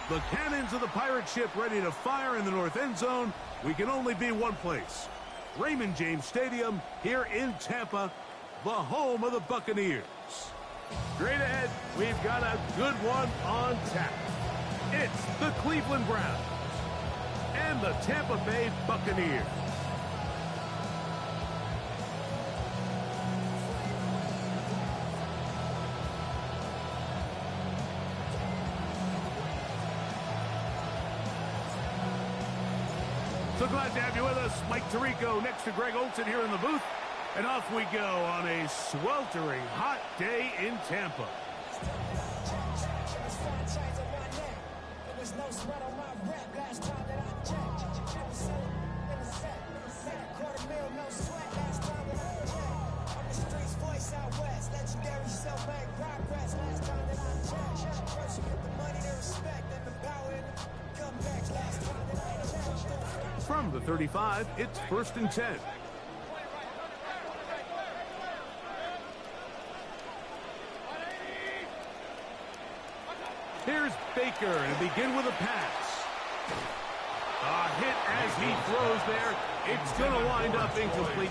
The cannons of the pirate ship ready to fire in the north end zone. We can only be one place. Raymond James Stadium here in Tampa, the home of the Buccaneers. Straight ahead, we've got a good one on tap. It's the Cleveland Browns and the Tampa Bay Buccaneers. So glad to have you with us. Mike Tirico next to Greg Olsen here in the booth. And off we go on a sweltering hot day in Tampa. From the 35, it's 1st and 10. Here's Baker and begin with a pass. A hit as he throws there. It's going to wind up incomplete.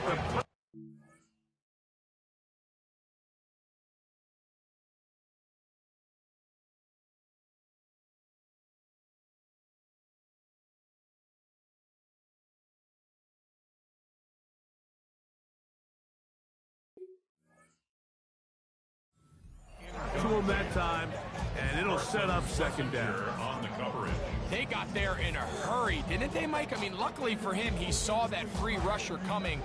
To him that time, and it'll set up 2nd down. On the coverage. They got there in a hurry, didn't they, Mike? I mean, luckily for him, he saw that free rusher coming,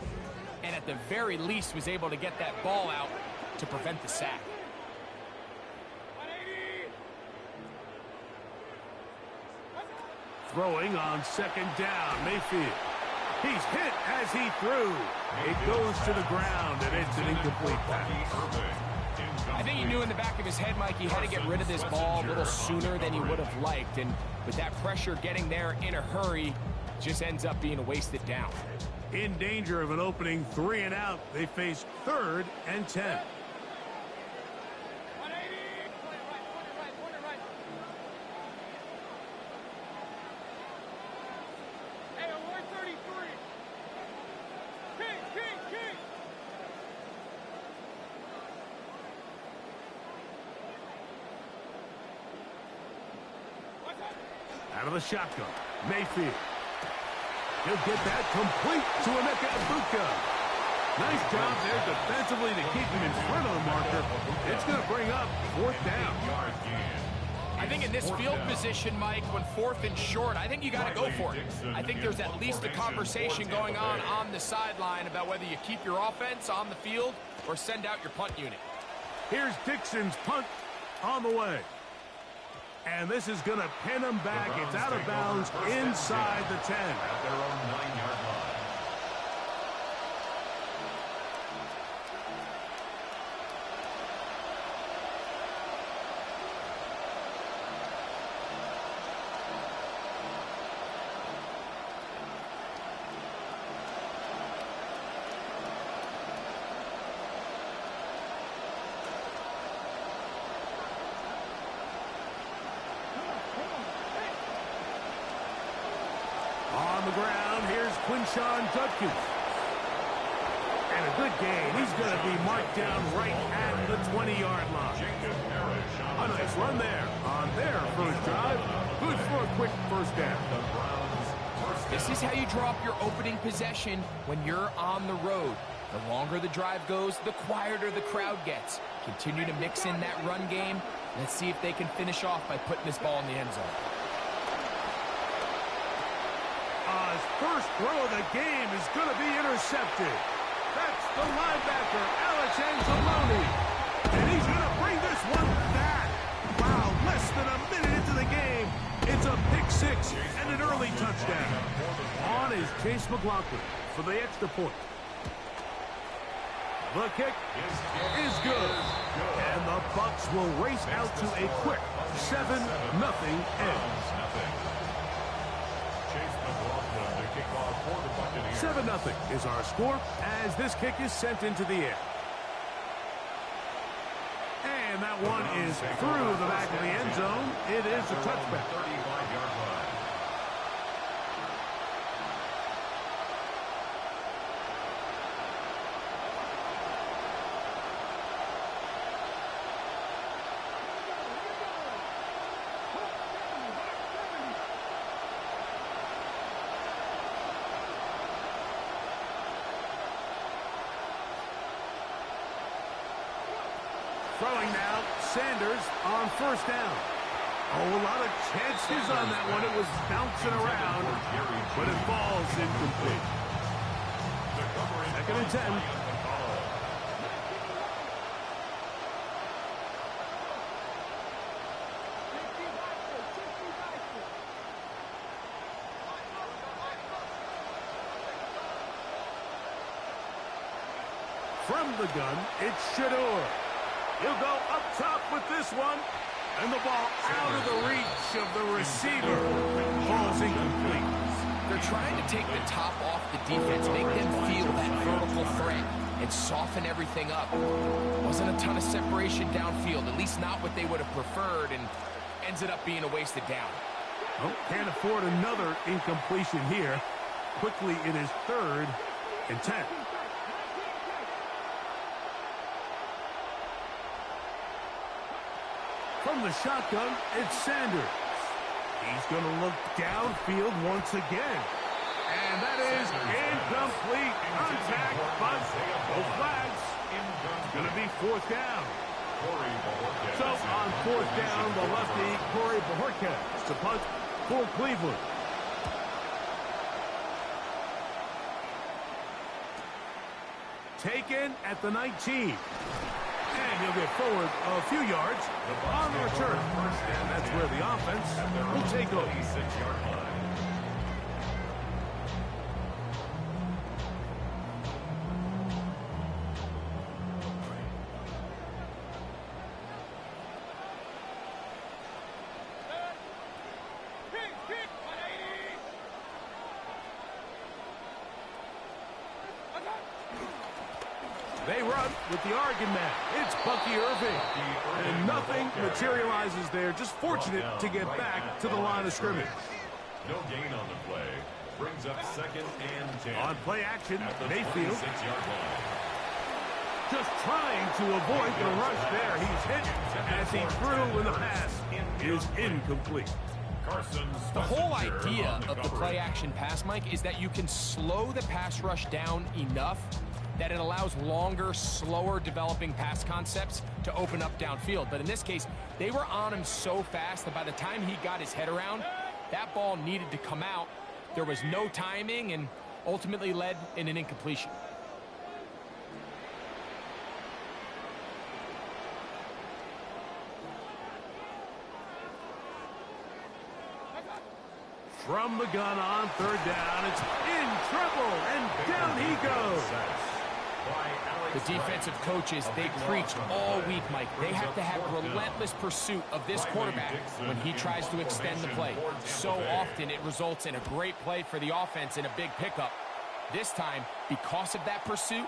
and at the very least was able to get that ball out to prevent the sack. Throwing on 2nd down, Mayfield. He's hit as he threw. It goes to the ground, and it's an incomplete pass. I think he knew in the back of his head, Mike, he had to get rid of this ball a little sooner than he would have liked. And with that pressure getting there in a hurry, just ends up being a wasted down. In danger of an opening 3 and out, they face 3rd and 10. Out of the shotgun, Mayfield. He'll get that complete to Emeka Egbuka. Nice job there defensively to keep him in front of the marker. It's going to bring up 4th down. I think in this field position, Mike, when 4th and short, I think you got to go for it. I think there's at least a conversation going on the sideline about whether you keep your offense on the field or send out your punt unit. Here's Dixon's punt on the way. And this is going to pin him back. It's out of bounds inside the 10. At their own 9-yard line. On the ground, here's Quinshawn Judkins. And a good game. He's going to be marked down right at the 20-yard line. A nice run there on their first drive. Good for a quick 1st down. This is how you draw up your opening possession when you're on the road. The longer the drive goes, the quieter the crowd gets. Continue to mix in that run game. Let's see if they can finish off by putting this ball in the end zone. His first throw of the game is going to be intercepted. That's the linebacker, Alex Anzalone. And he's going to bring this one back. Wow, less than a minute into the game. It's a pick-6 and an early touchdown. On is Chase McLaughlin for the extra point. The kick is good. And the Bucs will race out to a quick 7-0 end. 7-0 is our score as this kick is sent into the air. And that one is through the back of the end zone. It is a touchback. 35-yard line. Throwing now, Sanders on first down. Oh, a lot of chances on that one. It was bouncing around, but it falls incomplete. Second and 10. From the gun, it's Shador. He'll go up top with this one. And the ball out of the reach of the receiver. Falls incomplete. They're trying to take the top off the defense, make them feel that vertical threat, and soften everything up. Wasn't a ton of separation downfield, at least not what they would have preferred, and ends up being a wasted down. Oh, can't afford another incompletion here. Quickly, it is 3rd and 10. From the shotgun, it's Sanders. He's going to look downfield once again. And that is incomplete. Contact, but no flags. It's going to be 4th down. So on 4th down, the lefty, Corey Bojorquez to punt for Cleveland. Taken at the 19. And he'll get forward a few yards on the return. And that's where the offense will take over. 36-yard line. They run with the Oregon man. It's Bucky Irving. And nothing materializes there. Just fortunate to get back to the line of scrimmage. No gain on the play. Brings up 2nd and 10. On play action, Mayfield. 26-yard line. Just trying to avoid the rush there. He's hit as he threw when the pass is incomplete. The whole idea of the play action pass, Mike, is that you can slow the pass rush down enough that it allows longer, slower developing pass concepts to open up downfield. But in this case, they were on him so fast that by the time he got his head around, that ball needed to come out. There was no timing and ultimately led in an incompletion. From the gun on 3rd down, it's in trouble, and down he goes. The defensive coaches, they preach all week, Mike. They have to have relentless pursuit of this quarterback when he tries to extend the play. So often it results in a great play for the offense and a big pickup. This time, because of that pursuit,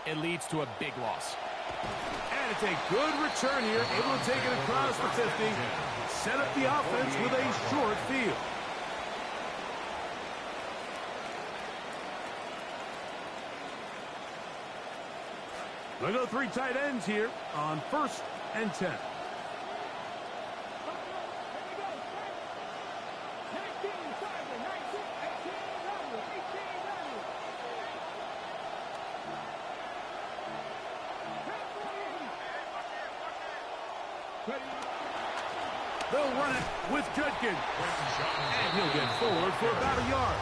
it leads to a big loss. And it's a good return here, able to take it across the 50. Set up the offense with a short field. They'll go 3 tight ends here on 1st and 10. They'll run it with Judkins. And he'll get forward for about a yard.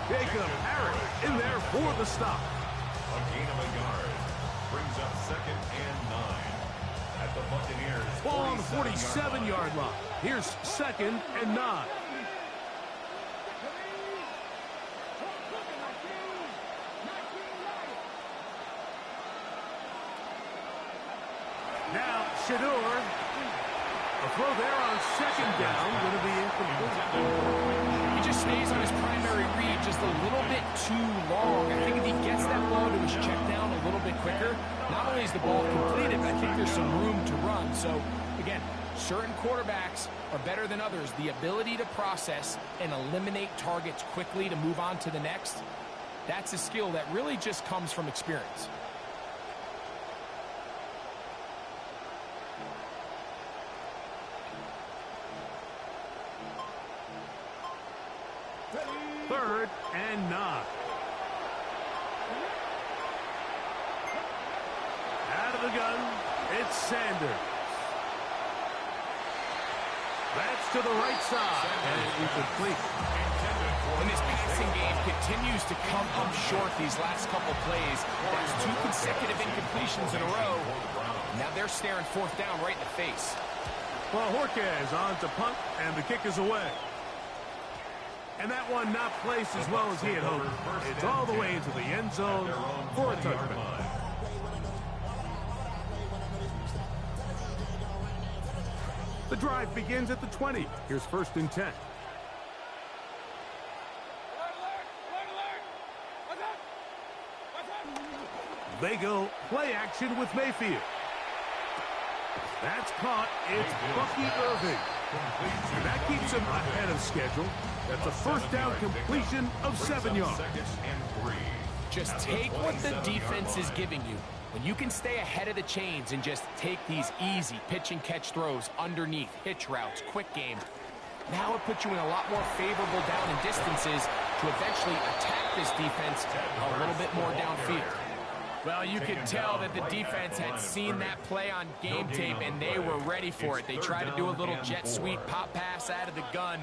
Jacob Harris in there for the stop. A gain of a yard. Brings up 2nd and 9 at the Buccaneers. Ball on the 47-yard line. Here's 2nd and 9. Now Shador. A throw there on 2nd down. Going to be incomplete. He just stays on his primary read just a little bit too long. I think if he gets that ball to his check down a little bit quicker, here, not only is the ball completed, but I think there's some room to run. So, again, certain quarterbacks are better than others. The ability to process and eliminate targets quickly to move on to the next, that's a skill that really just comes from experience. Third and 9. Out of the gun, it's Sanders. That's to the right side, and incomplete. And this passing game continues to come up short these last couple plays. That's 2 consecutive incompletions in a row. Now they're staring 4th down right in the face. Well, Jorquez on to punt, and the kick is away. And that one not placed as well as he had hoped. It's all the way into the end zone for a touchback. The drive begins at the 20. Here's 1st and 10. They go play action with Mayfield. That's caught. It's Bucky Irving. And that keeps him ahead of schedule. That's a 1st down completion of 7 yards. Just take what the defense is giving you. When you can stay ahead of the chains and just take these easy pitch and catch throws underneath, hitch routes, quick game, now it puts you in a lot more favorable down and distances to eventually attack this defense a little bit more downfield. Well, you could tell that the defense had seen that play on game tape, and they were ready for it. They tried to do a little jet sweep pop pass out of the gun.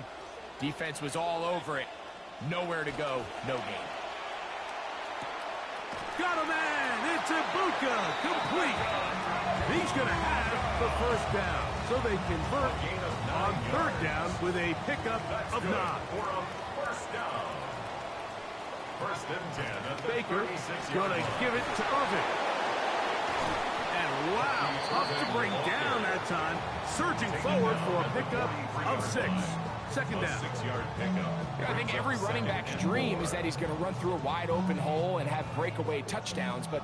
Defense was all over it. Nowhere to go, no gain. Got a man! It's Ibuka! Complete! He's going to have the 1st down. So they convert on 3rd down with a pickup of 9. Baker going to give it to Irving. And wow, tough to bring down that time. Surging forward for a pickup of 6. 2nd down. 6-yard pickup. I think every running back's dream is that he's going to run through a wide open hole and have breakaway touchdowns, but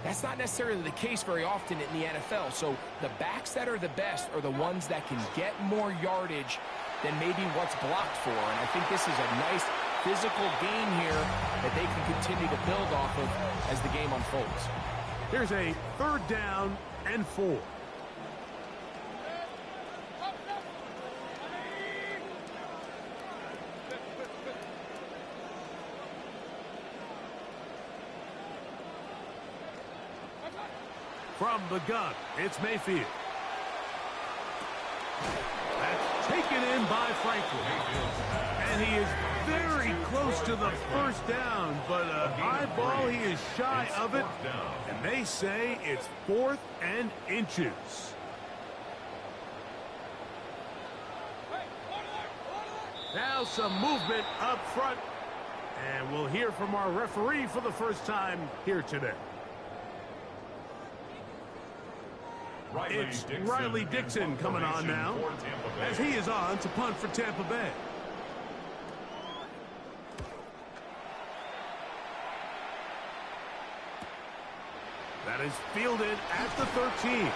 that's not necessarily the case very often in the NFL. So the backs that are the best are the ones that can get more yardage than maybe what's blocked for. And I think this is a nice physical gain here that they can continue to build off of as the game unfolds. Here's a 3rd down and 4. From the gun, it's Mayfield. That's taken in by Franklin. And he is very close to the 1st down, but a high ball, he is shy of it. And they say it's 4th and inches. Now some movement up front. And we'll hear from our referee for the first time here today. It's Riley Dixon coming on now, as he is on to punt for Tampa Bay. That is fielded at the 13.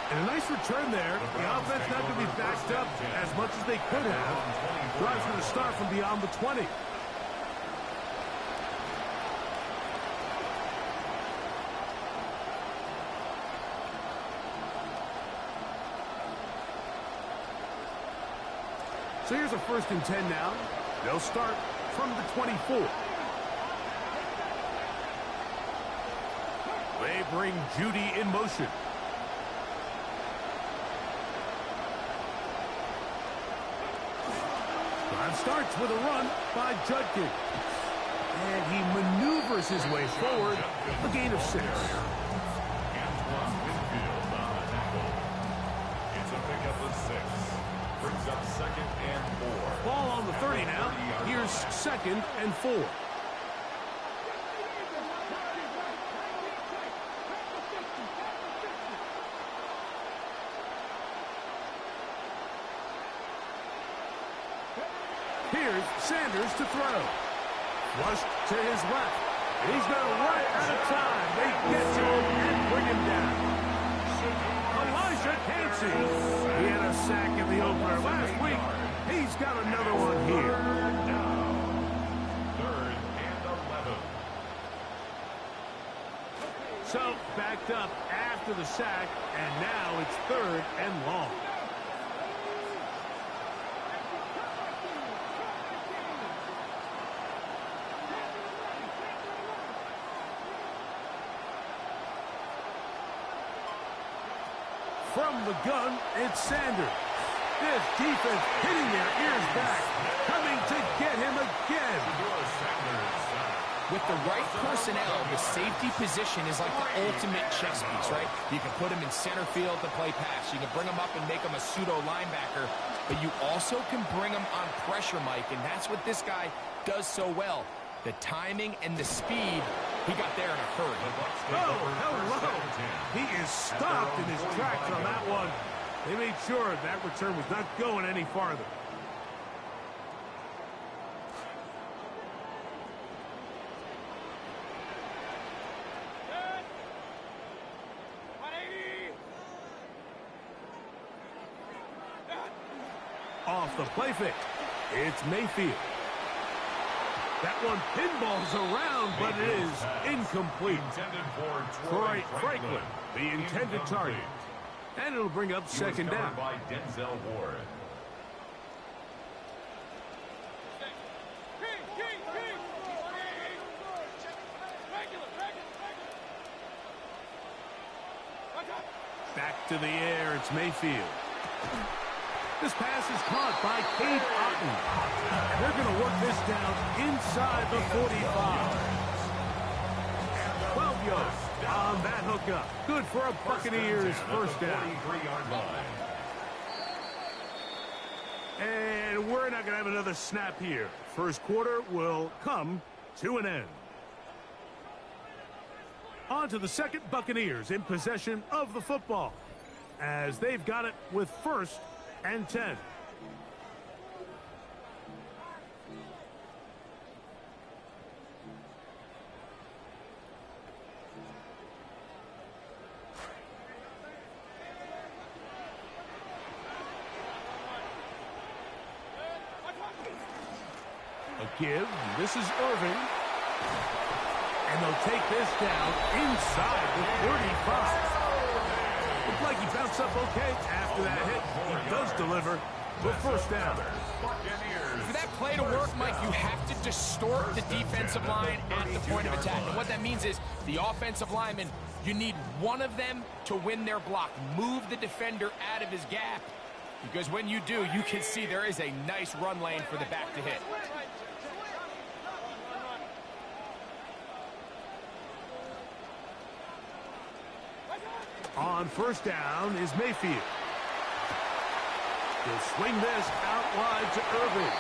And a nice return there. The offense not going to be backed up as much as they could have. Drive's going to start from beyond the 20. So here's a 1st and 10 now. They'll start from the 24. They bring Judy in motion. Drive starts with a run by Judkins. And he maneuvers his way forward, a gain of 6. It's a pickup of 6. Brings up 2nd and 4. Ball on the 30 now. Here's 2nd and 4. Here's Sanders to throw. Flushed to his left. He's going to run out of time. They get to him and bring him down. He had a sack in the opener last week. He's got another one here. Third and 11. So, backed up after the sack, and now it's third and long. From the gun, it's Sanders. This defense hitting their ears back, coming to get him again. With the right personnel, the safety position is like the ultimate chess piece, right? You can put him in center field to play pass. You can bring him up and make him a pseudo linebacker, but you also can bring him on pressure, Mike, and that's what this guy does so well. The timing and the speed, he got there in a hurry. Oh, hello. He is stopped in his tracks on that one. They made sure that return was not going any farther. Off the play fake, it's Mayfield. That one pinballs around, but it is incomplete. Troy Franklin, the intended target. And it'll bring up second down. By Denzel Ward. Back to the air, it's Mayfield. This pass is caught by Cade Otton. They're going to work this down inside the 45. 12 yards on that hookup. Good for a Buccaneers first down. And we're not going to have another snap here. First quarter will come to an end. On to the second, Buccaneers in possession of the football, as they've got it with first and 10. A give. This is Irving. And they'll take this down inside the 35. Looked like he bounced up okay after that hit. He does deliver the first down. For that play to work, Mike, you have to distort the defensive line at the point of attack. And what that means is the offensive lineman, you need one of them to win their block. Move the defender out of his gap. Because when you do, you can see there is a nice run lane for the back to hit. On first down is Mayfield. He'll swing this out wide to Irving.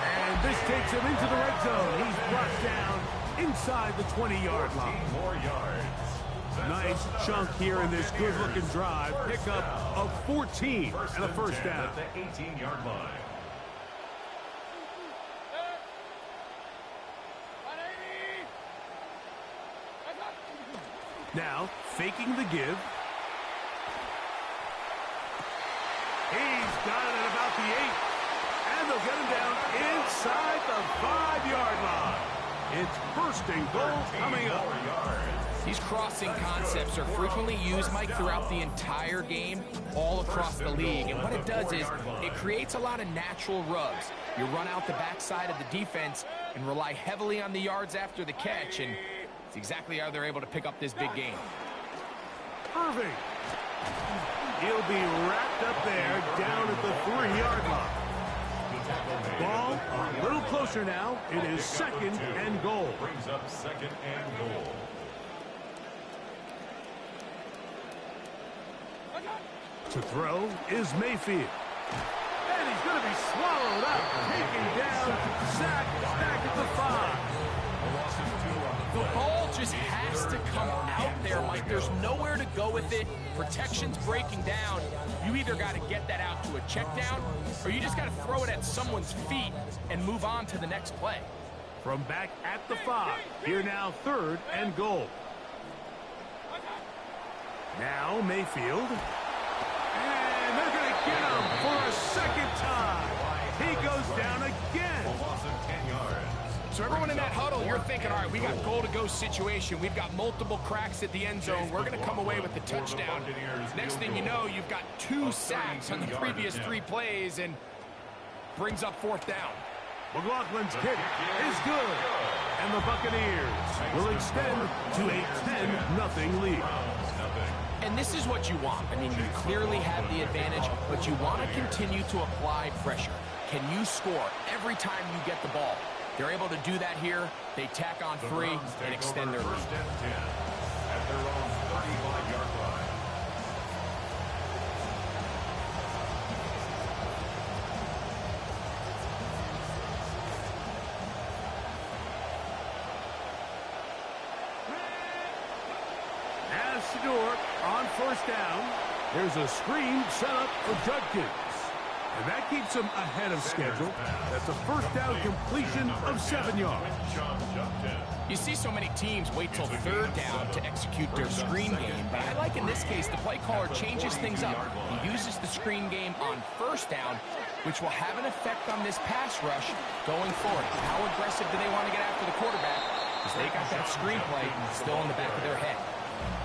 And this takes him into the red zone. He's brought down inside the 20-yard line. More yards. Nice chunk here in this good-looking drive. Pickup of 14 and a first down. At the 18-yard line. Now, faking the give. He's got it at about the 8. And they'll get him down inside the 5-yard line. It's first and goal coming up. These crossing concepts are frequently used, Mike, throughout the entire game, all across the league. And what it does is it creates a lot of natural rubs. You run out the backside of the defense and rely heavily on the yards after the catch. And it's exactly how they're able to pick up this big game. Irving. He'll be wrapped up there down at the 3-yard line. Ball a little closer now. It is second and goal. Brings up second and goal. To throw is Mayfield. And he's going to be swallowed up. Taken down. Sacked back at the 5. The ball just has to come out there, Mike. There's nowhere to go with it. Protection's breaking down. You either got to get that out to a check down, or you just got to throw it at someone's feet and move on to the next play. From back at the 5. Here now 3rd and goal. Now Mayfield. And they're going to get him for a second time. He goes down again. A loss of 10 yards. So everyone in that huddle, you're thinking, all right, we got goal-to-go situation. We've got multiple cracks at the end zone. We're going to come away with the touchdown. Next thing you know, you've got 2 sacks on the previous 3 plays and brings up 4th down. McLaughlin's kick is good. And the Buccaneers will extend to a 10-0 lead. And this is what you want. I mean, you clearly have the advantage, but you want to continue to apply pressure. Can you score every time you get the ball? They're able to do that here. They tack on 3 and extend their lead. First and 10 at their own 35-yard line. As Shador on 1st down. There's a screen set up for Judkins. And that keeps him ahead of schedule. That's a 1st down completion of 7 yards. You see so many teams wait till 3rd down to execute their screen game, but I like in this case the play caller changes things up. He uses the screen game on 1st down, which will have an effect on this pass rush going forward. How aggressive do they want to get after the quarterback? Because they got that screen play still in the back of their head.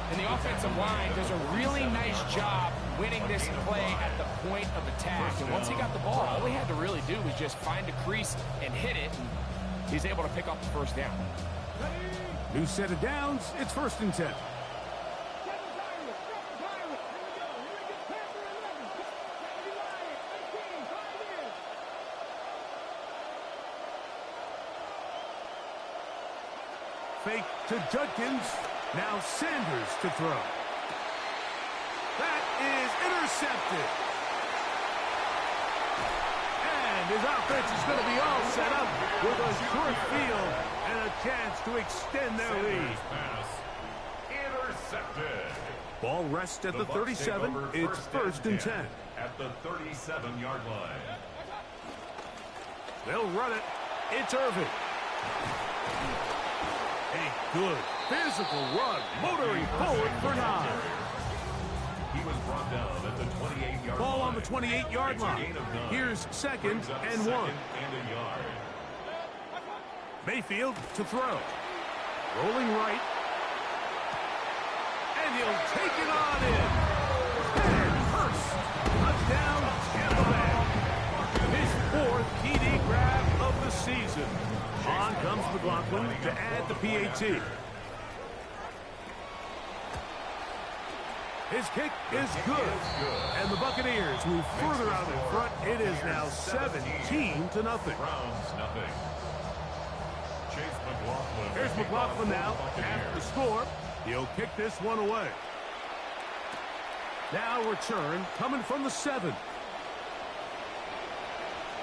And the offensive line does a really nice job winning this play at the point of attack. And once he got the ball, all he had to really do was just find a crease and hit it. And he's able to pick up the 1st down. New set of downs. It's 1st and 10. Fake to Judkins. Now Sanders to throw. That is intercepted. And his offense is going to be all set up with a short field and a chance to extend their lead. Pass intercepted. Ball rests at the 37. It's 1st and 10. At the 37-yard line. They'll run it. It's Irving. A good physical run, motoring forward for 9. He was brought down at the 28-yard line. Ball on the 28-yard line. Here's 2nd and 1. And a yard. Mayfield to throw. Rolling right. And he'll take it on in. And Hurst. Touchdown, Tampa Bay. His 4th TD grab of the season. On comes McLaughlin to add the PAT. His kick is good. And the Buccaneers move further out in front. It is now 17-0. Browns nothing. Chase McLaughlin. Here's McLaughlin now after the score. He'll kick this one away. Now return coming from the 7.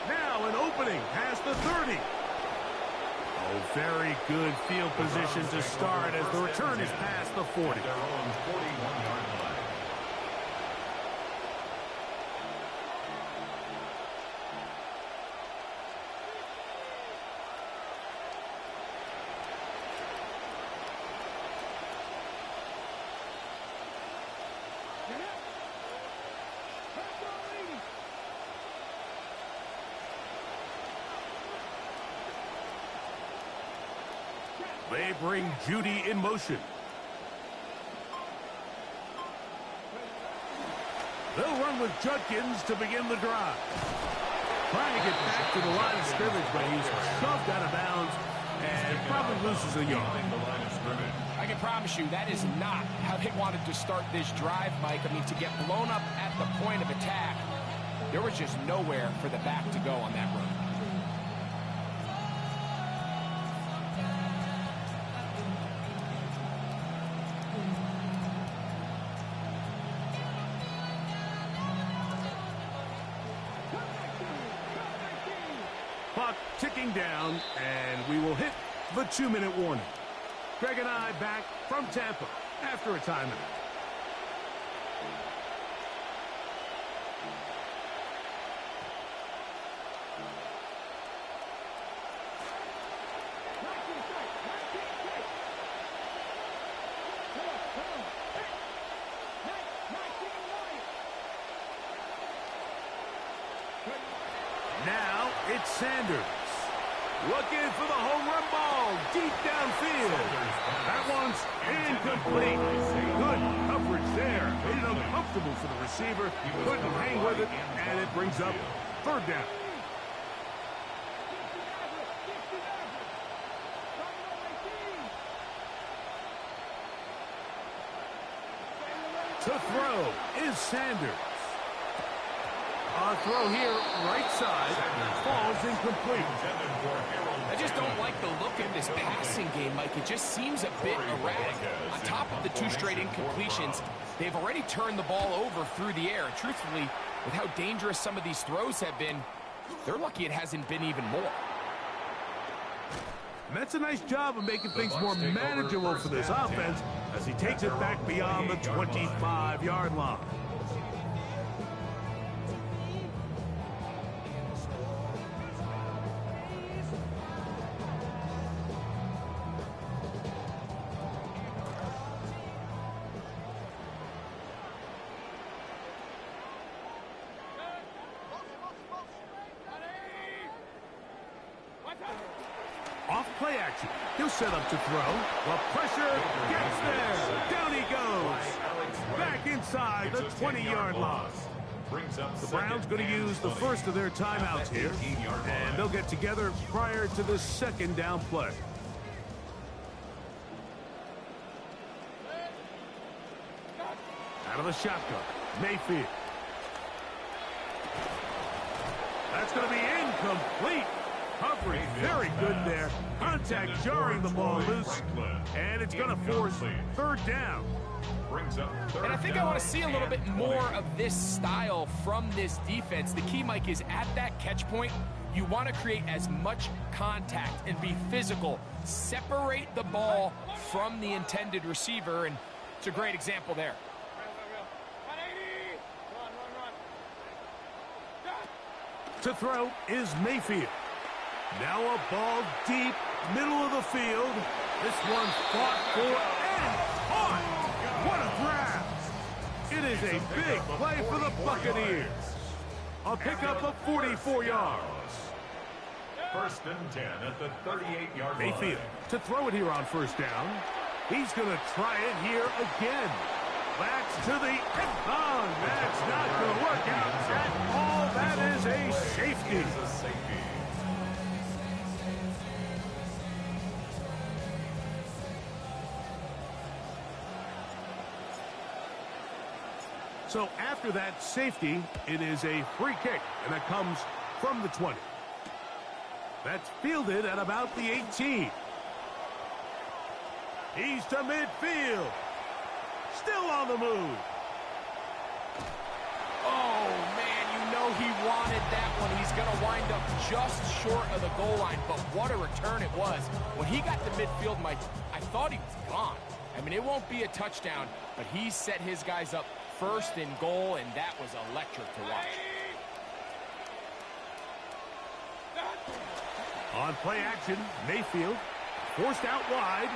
Now an opening past the 30. Oh, very good field position to start as the return is past the 40. Their own 41-yard line. They bring Judy in motion. They'll run with Judkins to begin the drive. Trying to get back to the line of scrimmage, but he's shoved out of bounds and probably loses a yard. I can promise you that is not how they wanted to start this drive, Mike. I mean, to get blown up at the point of attack, there was just nowhere for the back to go on that run. Clock ticking down, and we will hit the 2-minute warning. Greg and I back from Tampa after a timeout. Sanders. Looking for the home run ball deep downfield. That one's incomplete. Good coverage there. Made it uncomfortable for the receiver. Couldn't hang with it, and it brings up third down. To throw is Sanders. A throw here, right side, falls incomplete. I just don't like the look of this passing game, Mike. It just seems a bit erratic. On top of the 2 straight incompletions, they've already turned the ball over through the air. And truthfully, with how dangerous some of these throws have been, they're lucky it hasn't been even more. That's a nice job of making things more manageable for this offense as he takes it back beyond the 25-yard line. Off play action. He'll set up to throw. The pressure gets there. Down he goes. Back inside the 20-yard line. The Browns going to use the first of their timeouts here, and they'll get together prior to the second down play. Out of the shotgun, Mayfield. That's going to be incomplete. Coverage very good there. Contact jarring the ball loose, and it's going to force third down. And I think I want to see a little bit more of this style from this defense. The key, Mike, is at that catch point, you want to create as much contact and be physical. Separate the ball from the intended receiver, and it's a great example there. To throw is Mayfield. Now a ball deep, middle of the field. This one fought for and caught. What a grab. It is a big play for the Buccaneers. A pickup of 44 yards. First and 10 at the 38-yard line. Mayfield to throw it here on first down. He's going to try it here again. Backs to the end. Oh, that's not going to work out at all. That is a safety. So after that safety, it is a free kick, and that comes from the 20. That's fielded at about the 18. He's to midfield. Still on the move. Oh, man, you know he wanted that one. He's going to wind up just short of the goal line, but what a return it was. When he got to midfield, Mike, I thought he was gone. I mean, it won't be a touchdown, but he set his guys up first and goal, and that was electric to watch. On play action, Mayfield forced out wide.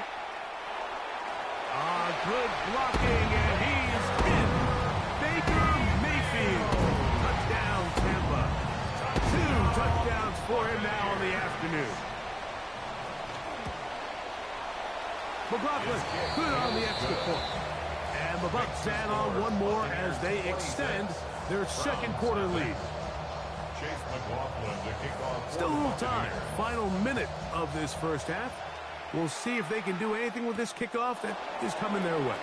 Good blocking, and he's in. Baker Mayfield. Touchdown, Tampa. 2 touchdowns for him now in the afternoon. McLaughlin good on the extra point. And the Bucs add on one more as they extend their second quarter lead. Still a little time. Final minute of this first half. We'll see if they can do anything with this kickoff that is coming their way.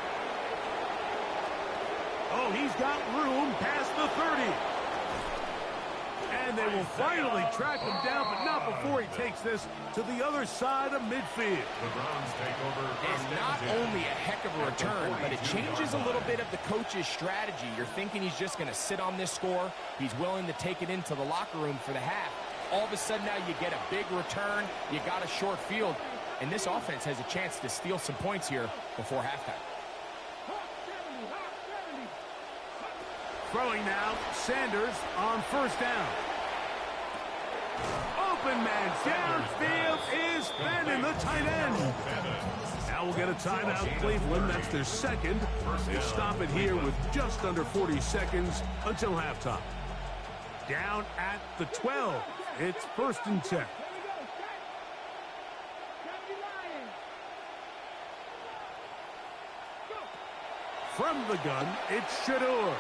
Oh, he's got room past the 30. And they will finally track him down, but not before he takes this to the other side of midfield. The Browns take over. It's not only a heck of a return, but it changes a little bit of the coach's strategy. You're thinking he's just going to sit on this score. He's willing to take it into the locker room for the half. All of a sudden now you get a big return. You got a short field. And this offense has a chance to steal some points here before halftime. Throwing now, Sanders on first down. Open man downfield is Madden, the tight end. Now we'll get a timeout, Cleveland. That's their second. They stop it here with just under 40 seconds until halftime. Down at the 12. It's 1st and 10. From the gun, it's Shador.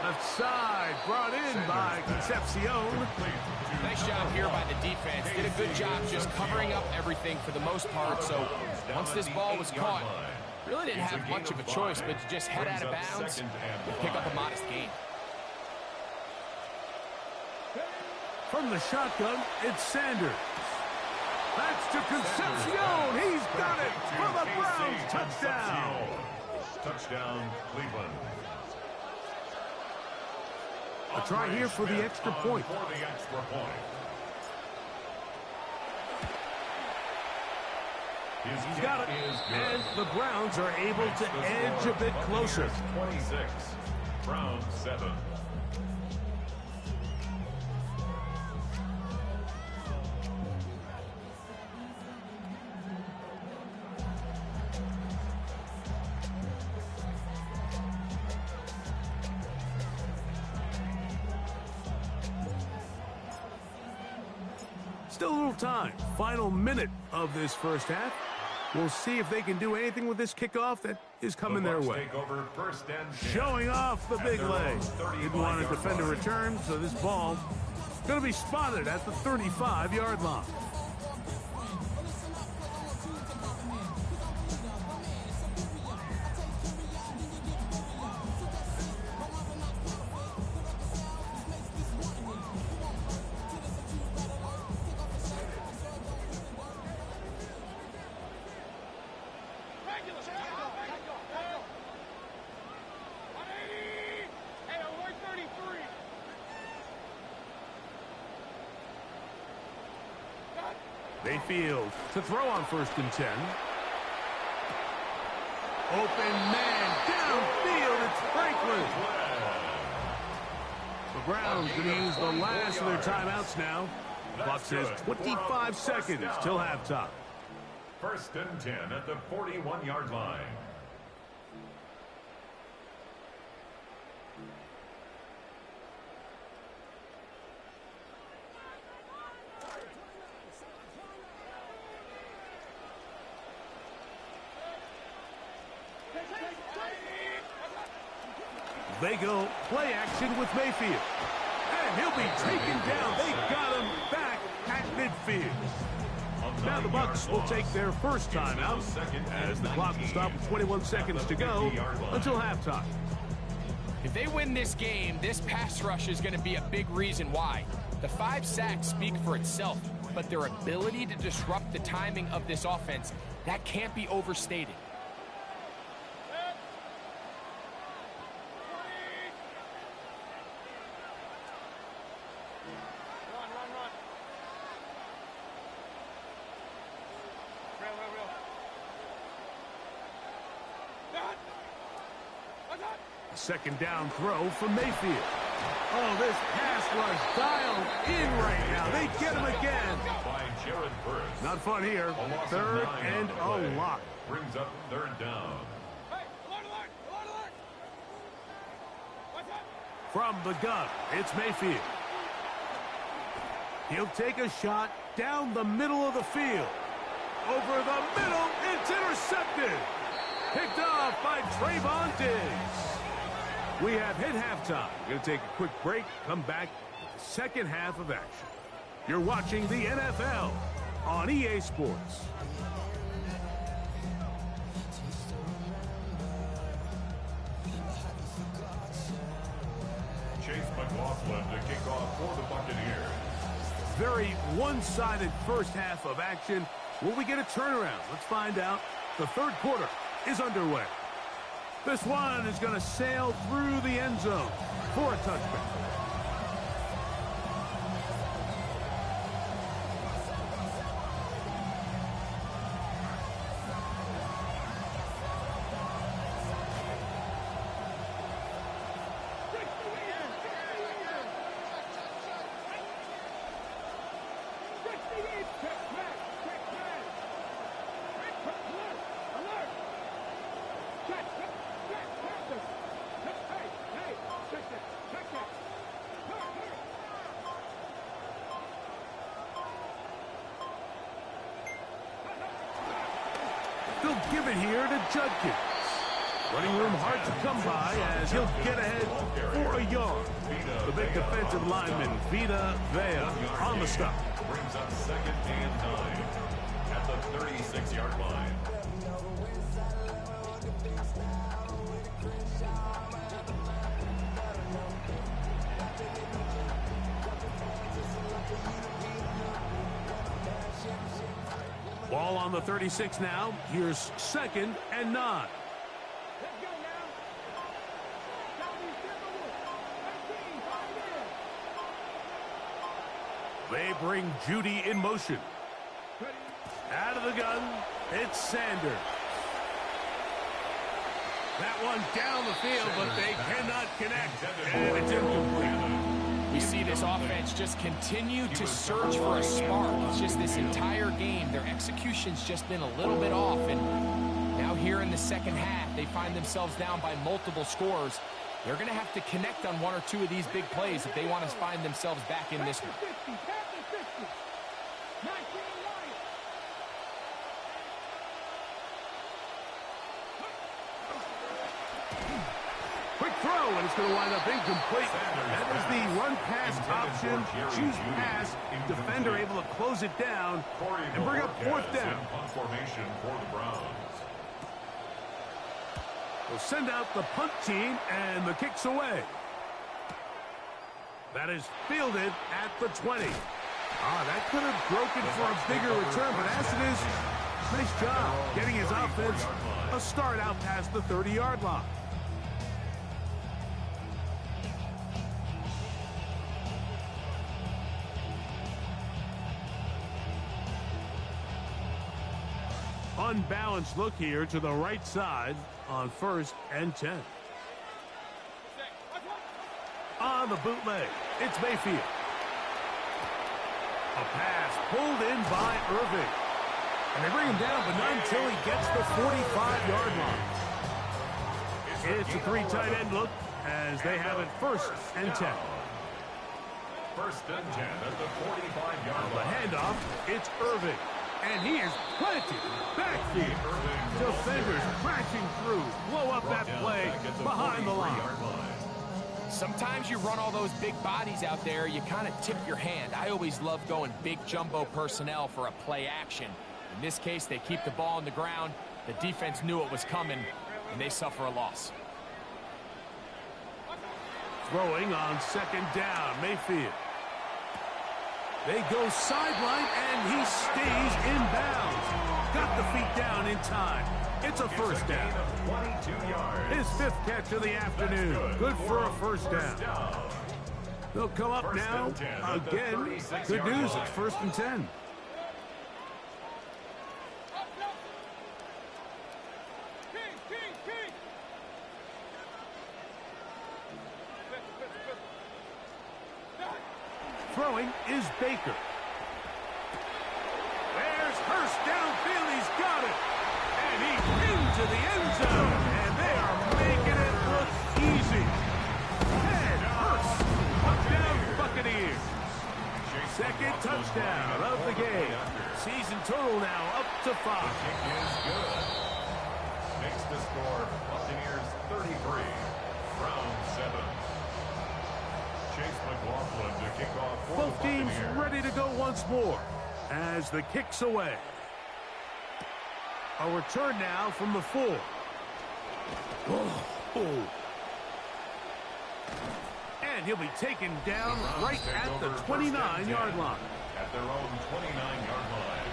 Left side, brought in by Concepcion. Nice job here by the defense. Did a good job just covering up everything for the most part. So once this ball was caught, really didn't have much of a choice but to just head out of bounds and pick up a modest gain. From the shotgun, it's Sanders. That's to Concepcion. He's got it for the Browns. Touchdown. Touchdown, Cleveland. A try here for the extra point. He's got it, and the Browns are able to edge a bit closer. 26, Browns 7. Still a little time. Final minute of this first half. We'll see if they can do anything with this kickoff that is coming their way. Showing off the big leg. Didn't want to defend a return, so this ball going to be spotted at the 35-yard line. Mayfield to throw on 1st and 10. Open man downfield. It's Franklin. The Browns going to use the last of their timeouts now. Clock says 25 seconds till halftime. 1st and 10 at the 41-yard line. They go play action with Mayfield. And he'll be taken down. They got him back at midfield. Now the Bucs will take their first timeout as the clock will stop with 21 seconds to go until halftime. If they win this game, this pass rush is going to be a big reason why. The 5 sacks speak for itself, but their ability to disrupt the timing of this offense, that can't be overstated. Second down throw from Mayfield. Oh, this pass rush dialed in right now. They get him again. Not fun here. 3rd and a lot. Brings up 3rd down. From the gun, it's Mayfield. He'll take a shot down the middle of the field. Over the middle, it's intercepted. Picked off by Trayvon Diggs. We have hit halftime. We're going to take a quick break, come back with the second half of action. You're watching the NFL on EA Sports. Chase McLaughlin to kick off for the Buccaneers. Very one-sided first half of action. Will we get a turnaround? Let's find out. The 3rd quarter is underway. This one is going to sail through the end zone for a touchback. give it here to Judkins. Running room hard to come by as he'll get ahead for a yard. The big defensive lineman, Vita Vea, on the stop. Brings up second and 9 at the 36-yard line. Ball on the 36 now. Here's second and 9. They bring Judy in motion. Out of the gun, it's Sanders. That one down the field, but they cannot connect, and it's incomplete. We see this offense just continue to search for a spark. It's just this entire game, their execution's just been a little bit off, and now here in the second half, they find themselves down by multiple scores. They're going to have to connect on one or two of these big plays if they want to find themselves back in this one. Quick throw, and it's going to wind up incomplete. That is the run-pass option. Choose pass. Defender able to close it down and bring up fourth down. Punt formation for the Browns. We'll send out the punt team, and the kick's away. That is fielded at the 20. That could have broken for a bigger return, but as it is, nice job getting his offense a start out past the 30-yard line. Unbalanced look here to the right side on 1st and 10. On the bootleg, it's Mayfield. A pass pulled in by Irving. And they bring him down, but not until he gets the 45-yard line. It's a 3 tight end look as they have it 1st and 10. 1st and 10 at the 45-yard The line. handoff, it's Irving. And he is planted backfield. Defenders crashing through. Blow up that play behind the line. Sometimes you run all those big bodies out there, you kind of tip your hand. I always love going big jumbo personnel for a play action. In this case, they keep the ball on the ground. The defense knew it was coming, and they suffer a loss. Throwing on 2nd down, Mayfield. They go sideline, and he stays in bounds. Got the feet down in time. It's a 1st down. 22 yards. His 5th catch of the afternoon. Good for a 1st down. They'll come up now. Again, good news, it's 1st and 10. Throwing is Baker. There's Hurst downfield. He's got it. And he's into the end zone. And they are making it look easy. And Hurst, touchdown Buccaneers. 2nd touchdown of the game. Season total now up to 5. Kick is good. Makes the score Buccaneers 33, Browns 7. Chase McLaughlin to kick off for Both the teams Buccaneers. ready to go once more as the kick's away. A return now from the 4. Oh. And he'll be taken down right at the 29-yard line. At their own 29-yard line.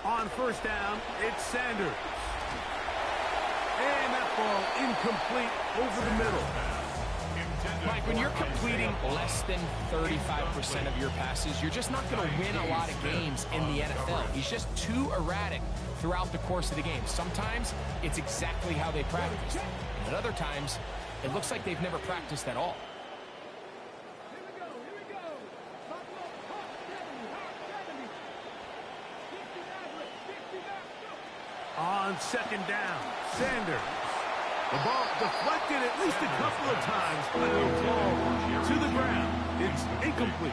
On 1st down, it's Sanders. And that ball incomplete over the middle. Mike, when you're completing less than 35% of your passes, you're just not going to win a lot of games in the NFL. He's just too erratic throughout the course of the game. Sometimes it's exactly how they practice. And at other times, it looks like they've never practiced at all. On second down, Sanders. The ball deflected at least a couple of times, but it'll fall to the ground. It's incomplete.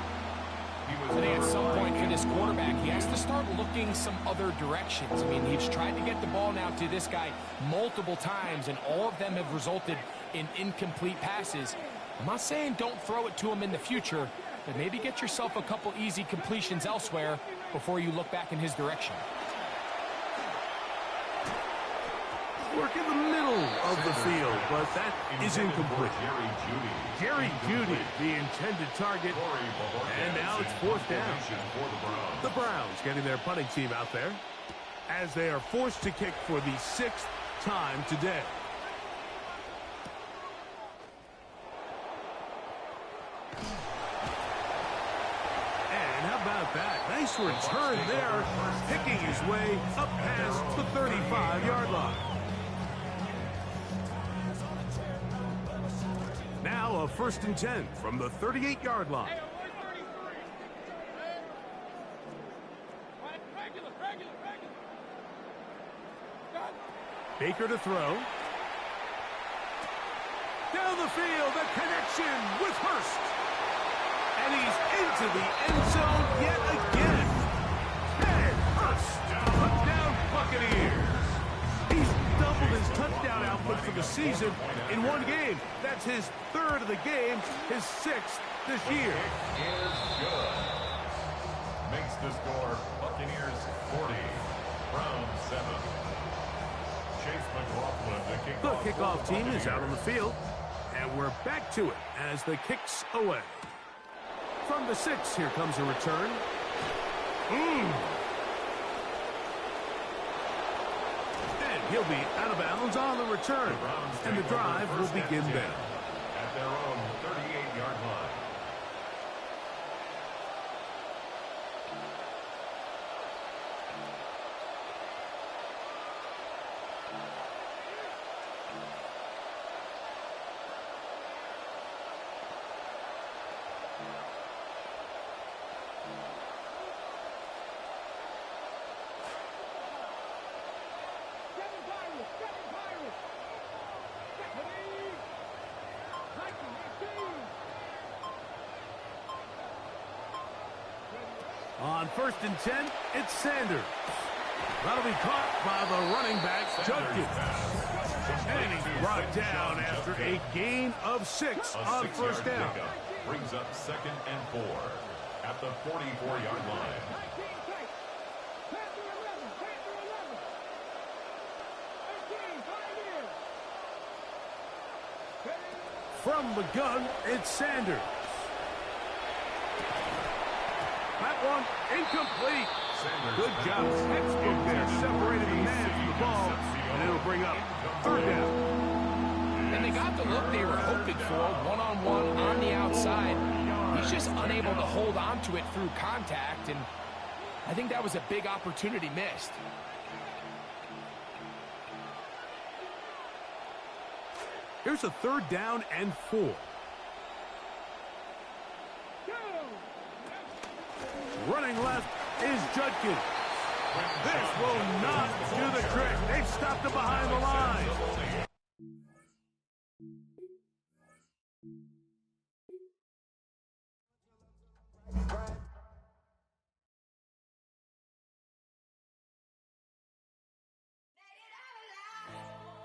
I think at some point for this quarterback, he has to start looking some other directions. I mean, he's tried to get the ball now to this guy multiple times, and all of them have resulted in incomplete passes. I'm not saying don't throw it to him in the future, but maybe get yourself a couple easy completions elsewhere before you look back in his direction. Work in the middle of the field, but that is incomplete. Jerry Jeudy, the intended target, and now it's fourth down. The Browns getting their punting team out there as they are forced to kick for the 6th time today. And how about that? Nice return there, picking his way up past the 35-yard line. Now a 1st and 10 from the 38-yard line. Baker to throw. Down the field, the connection with Hurst. And he's into the end zone yet again. And Hurst, touchdown Buccaneers. He's doubled his touchdown output for the season in one game. That's his 3rd of the game, his 6th this year. Is good. Makes the score Buccaneers 40, Browns 7. Chase McLaughlin, the kickoff team is out on the field, and we're back to it as the kick's away. From the 6, here comes a return. He'll be out of bounds on the return, and the drive will begin then. At their own 38-yard line. On 1st and 10, it's Sanders. That'll be caught by the running back, Judkins. And he's brought down after a gain of 6 on 1st down. Brings up 2nd and 4 at the 44-yard line. From the gun, it's Sanders. That one incomplete. Good job. Textbook there. Separated the man from the ball, and it'll bring up 3rd down. And they got the look they were hoping for, one-on-one on the outside. He's just unable to hold on to it through contact, and I think that was a big opportunity missed. Here's a 3rd down and 4. Running left is Judkins. This will not do